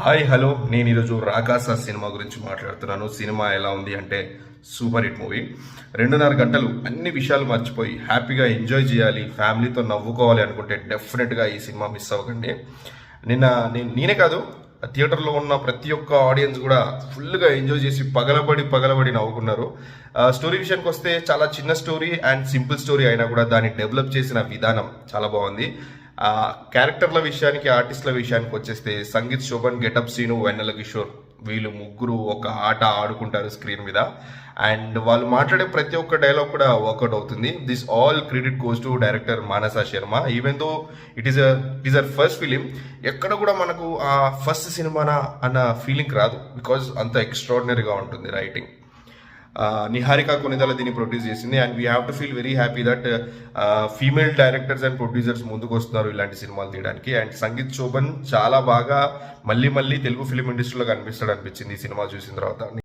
Hi hello నేను ఈరోజు రాకాస cinema గురించి మాట్లాడుతున్నాను. సినిమా ఎలా ఉంది అంటే సూపర్ హిట్ మూవీ. 2.5 గంటలు అన్ని విషయాలు మర్చిపోయి హ్యాపీగా ఎంజాయ్ చేయాలి, ఫ్యామిలీతో నవ్వుకోవాలి అనుకుంటే డెఫినెట్గా ఈ సినిమా మిస్ అవ్వకండి. నిన్న నేనే కాదు, థియేటర్లో ఉన్న ప్రతి ఒక్క ఆడియన్స్ కూడా ఫుల్గా ఎంజాయ్ చేసి పగలబడి నవ్వుకున్నారు. స్టోరీ విషయానికి వస్తే చాలా చిన్న స్టోరీ అండ్ సింపుల్ స్టోరీ అయినా కూడా దాన్ని డెవలప్ చేసిన విధానం చాలా బాగుంది. క్యారెక్టర్ల విషయానికి, ఆర్టిస్టుల విషయానికి వచ్చేస్తే సంగీత్ శోభన్, గెటప్ సీను, వెన్నెల కిషోర్ వీళ్ళు ముగ్గురు ఒక ఆట ఆడుకుంటారు స్క్రీన్ మీద. అండ్ వాళ్ళు మాట్లాడే ప్రతి ఒక్క డైలాగ్ కూడా వర్కౌట్ అవుతుంది. This all credit goes to director Manasa Sharma. Even though it is R first film, ఎక్కడ కూడా మనకు ఆ ఫస్ట్ సినిమానా అన్న ఫీలింగ్ రాదు, బికాజ్ అంత ఎక్స్ట్రాడినరీగా ఉంటుంది రైటింగ్. నిహారిక కొనిదల దీన్ని ప్రొడ్యూస్ చేసింది. And we have to feel very happy that female directors and producers ముందుకు వస్తున్నారు ఇలాంటి సినిమాలు తీయడానికి. అండ్ సంగీత్ శోభన్ చాలా బాగా మళ్ళీ తెలుగు ఫిలిం ఇండస్ట్రీలో కనిపిస్తాడు అనిపించింది ఈ సినిమా చూసిన తర్వాత.